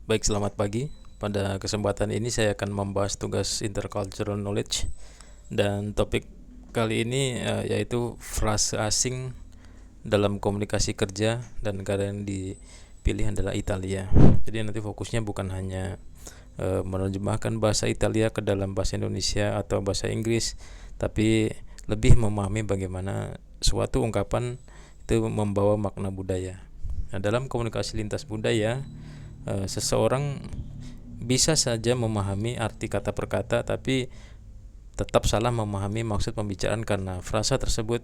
Baik, selamat pagi. Pada kesempatan ini saya akan membahas tugas intercultural knowledge dan topik kali ini yaitu frase asing dalam komunikasi kerja dan negara yang dipilih adalah Italia. Jadi nanti fokusnya bukan hanya menerjemahkan bahasa Italia ke dalam bahasa Indonesia atau bahasa Inggris, tapi lebih memahami bagaimana suatu ungkapan itu membawa makna budaya. Nah, dalam komunikasi lintas budaya, seseorang bisa saja memahami arti kata per kata, tapi tetap salah memahami maksud pembicaraan karena frasa tersebut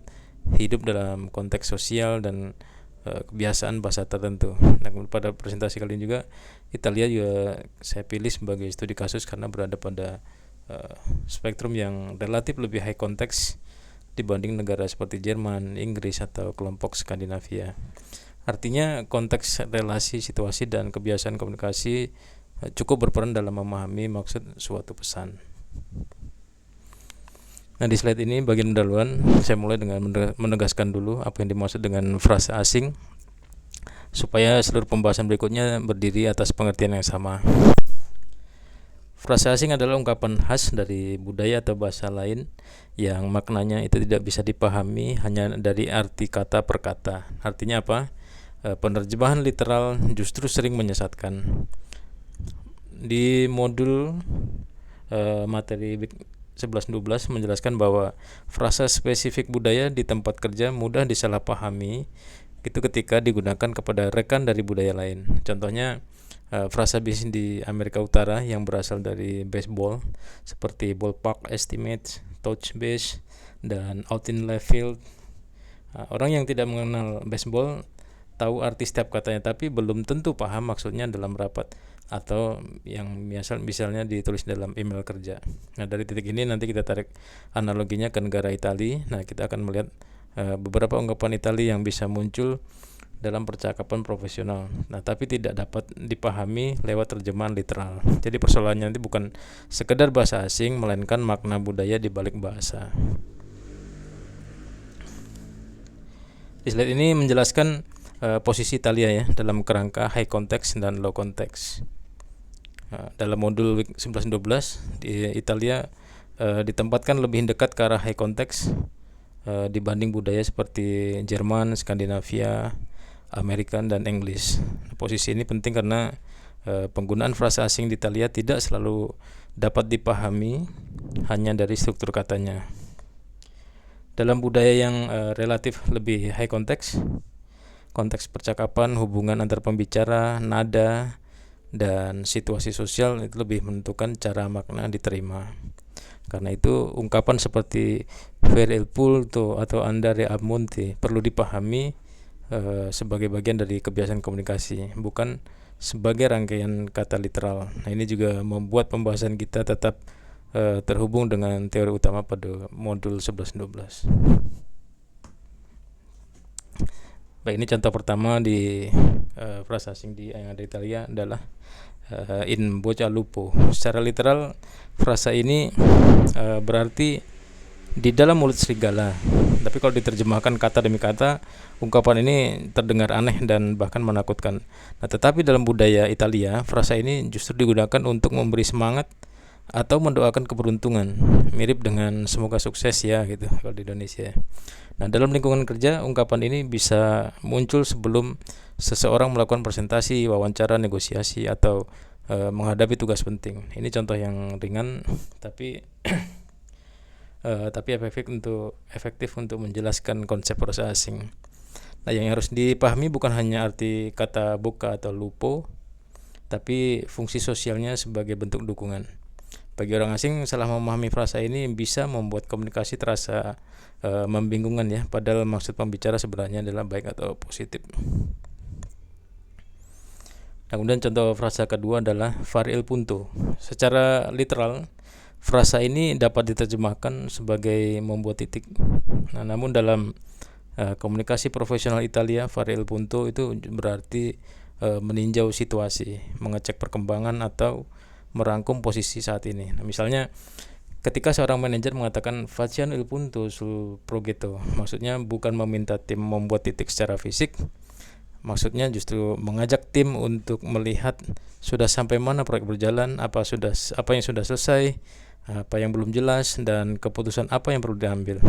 hidup dalam konteks sosial dan kebiasaan bahasa tertentu. Nah, pada presentasi kali ini juga Italia juga saya pilih sebagai studi kasus karena berada pada spektrum yang relatif lebih high konteks dibanding negara seperti Jerman, Inggris atau kelompok Skandinavia. Artinya konteks relasi, situasi, dan kebiasaan komunikasi cukup berperan dalam memahami maksud suatu pesan. Nah, di slide ini bagian pendahuluan saya mulai dengan menegaskan dulu apa yang dimaksud dengan frase asing supaya seluruh pembahasan berikutnya berdiri atas pengertian yang sama. Frase asing adalah ungkapan khas dari budaya atau bahasa lain yang maknanya itu tidak bisa dipahami hanya dari arti kata per kata. Artinya apa? Penerjemahan literal justru sering menyesatkan. Di modul materi 11-12 menjelaskan bahwa frasa spesifik budaya di tempat kerja mudah disalahpahami itu ketika digunakan kepada rekan dari budaya lain. Contohnya frasa bisnis di Amerika Utara yang berasal dari baseball seperti ballpark estimate, touch base, dan out in left field. Orang yang tidak mengenal baseball tahu arti setiap katanya tapi belum tentu paham maksudnya dalam rapat atau yang misalnya ditulis dalam email kerja. Nah, dari titik ini nanti kita tarik analoginya ke negara Italia. Nah, kita akan melihat beberapa ungkapan Italia yang bisa muncul dalam percakapan profesional. Nah, tapi tidak dapat dipahami lewat terjemahan literal. Jadi persoalannya nanti bukan sekedar bahasa asing melainkan makna budaya di balik bahasa. Di slide ini menjelaskan posisi Italia ya dalam kerangka high context dan low context. Dalam modul 11-12 di Italia ditempatkan lebih dekat ke arah high context dibanding budaya seperti Jerman, Skandinavia, Amerika, dan Inggris. Posisi ini penting karena penggunaan frasa asing di Italia tidak selalu dapat dipahami hanya dari struktur katanya. Dalam budaya yang relatif lebih high context, konteks percakapan, hubungan antar pembicara, nada, dan situasi sosial itu lebih menentukan cara makna diterima. Karena itu ungkapan seperti "ver il punto" atau "andare a monte" perlu dipahami sebagai bagian dari kebiasaan komunikasi, bukan sebagai rangkaian kata literal. Nah, ini juga membuat pembahasan kita tetap terhubung dengan teori utama pada modul 11-12. Baik, ini contoh pertama di frasa asing yang ada di Italia adalah in bocca lupo. Secara literal frasa ini berarti di dalam mulut serigala. Tapi kalau diterjemahkan kata demi kata, ungkapan ini terdengar aneh dan bahkan menakutkan. Nah, tetapi dalam budaya Italia, frasa ini justru digunakan untuk memberi semangat atau mendoakan keberuntungan, mirip dengan semoga sukses ya gitu kalau di Indonesia. Nah, dalam lingkungan kerja ungkapan ini bisa muncul sebelum seseorang melakukan presentasi, wawancara, negosiasi, atau menghadapi tugas penting. Ini contoh yang ringan tapi tapi efektif untuk menjelaskan konsep frasa asing. Nah, yang harus dipahami bukan hanya arti kata bocca atau lupo, tapi fungsi sosialnya sebagai bentuk dukungan. Bagi orang asing, salah memahami frasa ini bisa membuat komunikasi terasa membingungkan ya, padahal maksud pembicara sebenarnya adalah baik atau positif. Nah, kemudian contoh frasa kedua adalah "far il punto". Secara literal, frasa ini dapat diterjemahkan sebagai membuat titik. Nah, namun dalam komunikasi profesional Italia, "far il punto" itu berarti meninjau situasi, mengecek perkembangan, atau merangkum posisi saat ini. Nah, misalnya ketika seorang manajer mengatakan "facciano il punto sul progetto", maksudnya bukan meminta tim membuat titik secara fisik, Maksudnya justru mengajak tim untuk melihat sudah sampai mana proyek berjalan, apa yang sudah selesai, apa yang belum jelas, dan keputusan apa yang perlu diambil.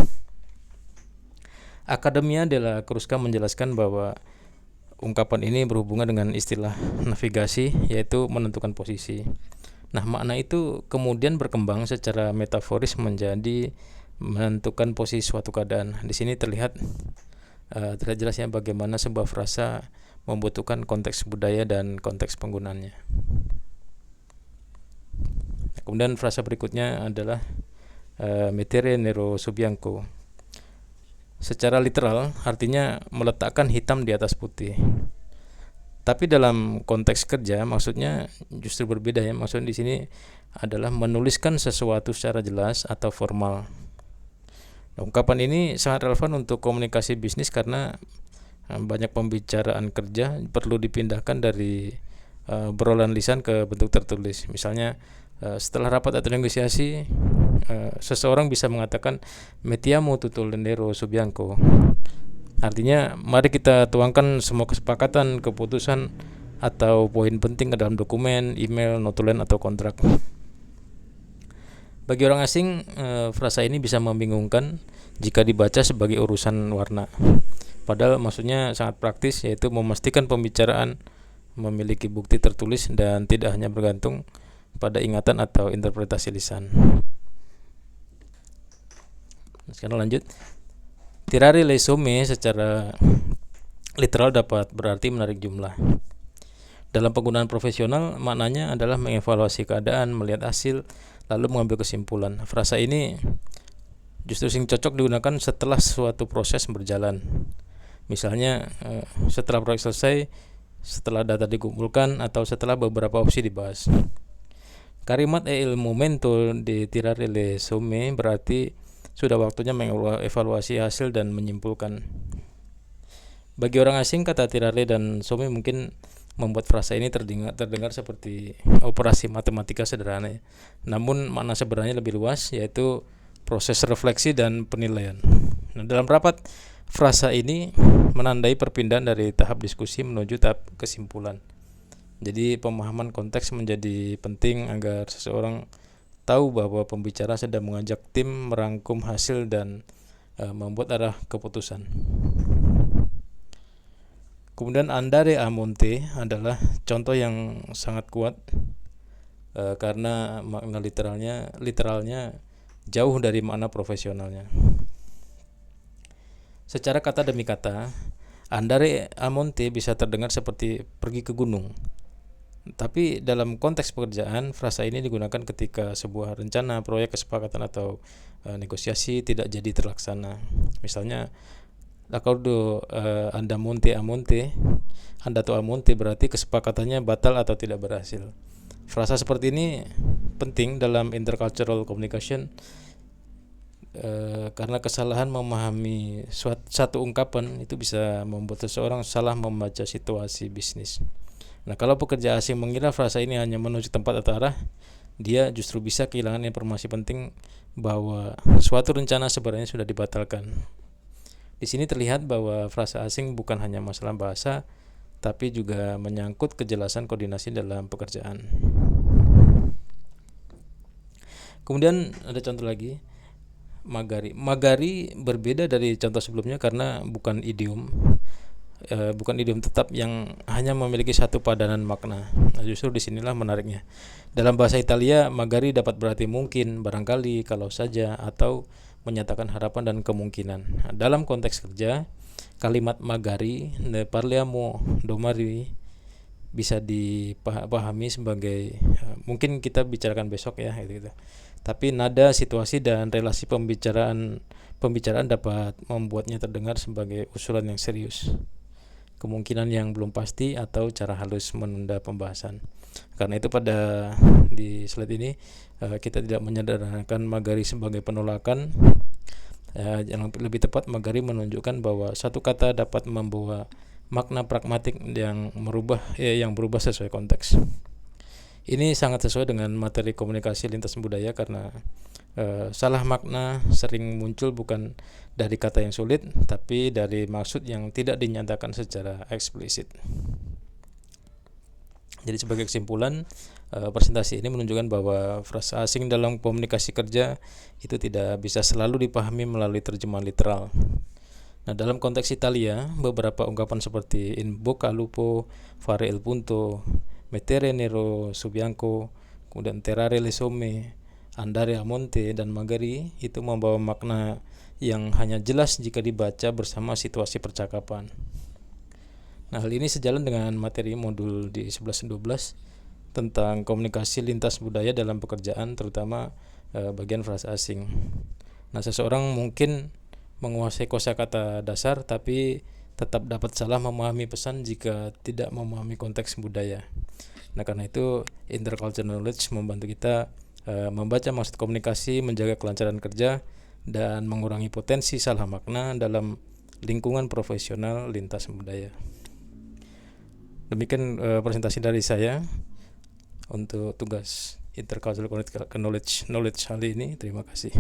Akademia della Crusca menjelaskan bahwa ungkapan ini berhubungan dengan istilah navigasi, yaitu menentukan posisi. Nah, makna itu kemudian berkembang secara metaforis menjadi menentukan posisi suatu keadaan. Di sini terlihat jelasnya bagaimana sebuah frasa membutuhkan konteks budaya dan konteks penggunaannya. Kemudian frasa berikutnya adalah mettere nero su bianco. Secara literal artinya meletakkan hitam di atas putih. Tapi dalam konteks kerja maksudnya justru berbeda ya. Maksudnya di sini adalah menuliskan sesuatu secara jelas atau formal. Nah, ungkapan ini sangat relevan untuk komunikasi bisnis karena banyak pembicaraan kerja perlu dipindahkan dari obrolan lisan ke bentuk tertulis. Misalnya setelah rapat atau negosiasi, seseorang bisa mengatakan mettiamo tutto nero su bianco. Artinya mari kita tuangkan semua kesepakatan, keputusan atau poin penting ke dalam dokumen, email, notulen atau kontrak. Bagi orang asing, frasa ini bisa membingungkan jika dibaca sebagai urusan warna. Padahal maksudnya sangat praktis, yaitu memastikan pembicaraan memiliki bukti tertulis dan tidak hanya bergantung pada ingatan atau interpretasi lisan. Sekarang lanjut. Tirare le somme secara literal dapat berarti menarik jumlah. Dalam penggunaan profesional, maknanya adalah mengevaluasi keadaan, melihat hasil, lalu mengambil kesimpulan. Frasa ini justru sing cocok digunakan setelah suatu proses berjalan. Misalnya setelah proyek selesai, setelah data dikumpulkan, atau setelah beberapa opsi dibahas. Kalimat il momento di tirare le somme berarti sudah waktunya mengevaluasi hasil dan menyimpulkan. Bagi orang asing, kata tirare dan somme mungkin membuat frasa ini terdengar seperti operasi matematika sederhana. Namun makna sebenarnya lebih luas, yaitu proses refleksi dan penilaian. Nah, dalam rapat, frasa ini menandai perpindahan dari tahap diskusi menuju tahap kesimpulan. Jadi pemahaman konteks menjadi penting agar seseorang tahu bahwa pembicara sedang mengajak tim merangkum hasil dan membuat arah keputusan. Kemudian andare a monte adalah contoh yang sangat kuat karena makna literalnya jauh dari makna profesionalnya. Secara kata demi kata, andare a monte bisa terdengar seperti pergi ke gunung. Tapi dalam konteks pekerjaan, frasa ini digunakan ketika sebuah rencana, proyek, kesepakatan atau negosiasi tidak jadi terlaksana. Misalnya l'accordo andamonte a monte, andato a monte berarti kesepakatannya batal atau tidak berhasil. Frasa seperti ini penting dalam intercultural communication karena kesalahan memahami satu ungkapan itu bisa membuat seseorang salah membaca situasi bisnis. Nah, kalau pekerja asing mengira frasa ini hanya menuju tempat atau arah, dia justru bisa kehilangan informasi penting bahwa suatu rencana sebenarnya sudah dibatalkan. Di sini terlihat bahwa frasa asing bukan hanya masalah bahasa, tapi juga menyangkut kejelasan koordinasi dalam pekerjaan. Kemudian ada contoh lagi, magari. Magari berbeda dari contoh sebelumnya karena bukan idiom tetap yang hanya memiliki satu padanan makna. Nah, justru disinilah menariknya. Dalam bahasa Italia, magari dapat berarti mungkin, barangkali, kalau saja, atau menyatakan harapan dan kemungkinan. Nah, dalam konteks kerja, kalimat magari, ne parliamo domani, bisa dipahami sebagai mungkin kita bicarakan besok ya gitu. Tapi nada, situasi dan relasi pembicaraan dapat membuatnya terdengar sebagai usulan yang serius, kemungkinan yang belum pasti, atau cara halus menunda pembahasan. Karena itu di slide ini kita tidak menyederhanakan magari sebagai penolakan. Yang lebih tepat, magari menunjukkan bahwa satu kata dapat membawa makna pragmatik yang berubah sesuai konteks. Ini sangat sesuai dengan materi komunikasi lintas budaya karena salah makna sering muncul bukan dari kata yang sulit, tapi dari maksud yang tidak dinyatakan secara eksplisit. Jadi sebagai kesimpulan, presentasi ini menunjukkan bahwa frasa asing dalam komunikasi kerja itu tidak bisa selalu dipahami melalui terjemahan literal. Nah, dalam konteks Italia, beberapa ungkapan seperti in bocca al lupo, fare il punto, mettere nero su bianco, kemudian terrare le somme, andare a monte, dan magari itu membawa makna yang hanya jelas jika dibaca bersama situasi percakapan. Nah, hal ini sejalan dengan materi modul di 11 dan 12 tentang komunikasi lintas budaya dalam pekerjaan, terutama bagian frasa asing. Nah, seseorang mungkin menguasai kosakata dasar tapi tetap dapat salah memahami pesan jika tidak memahami konteks budaya. Nah, karena itu intercultural knowledge membantu kita membaca maksud komunikasi, menjaga kelancaran kerja, dan mengurangi potensi salah makna dalam lingkungan profesional lintas budaya. Demikian presentasi dari saya untuk tugas intercultural knowledge kali ini. Terima kasih.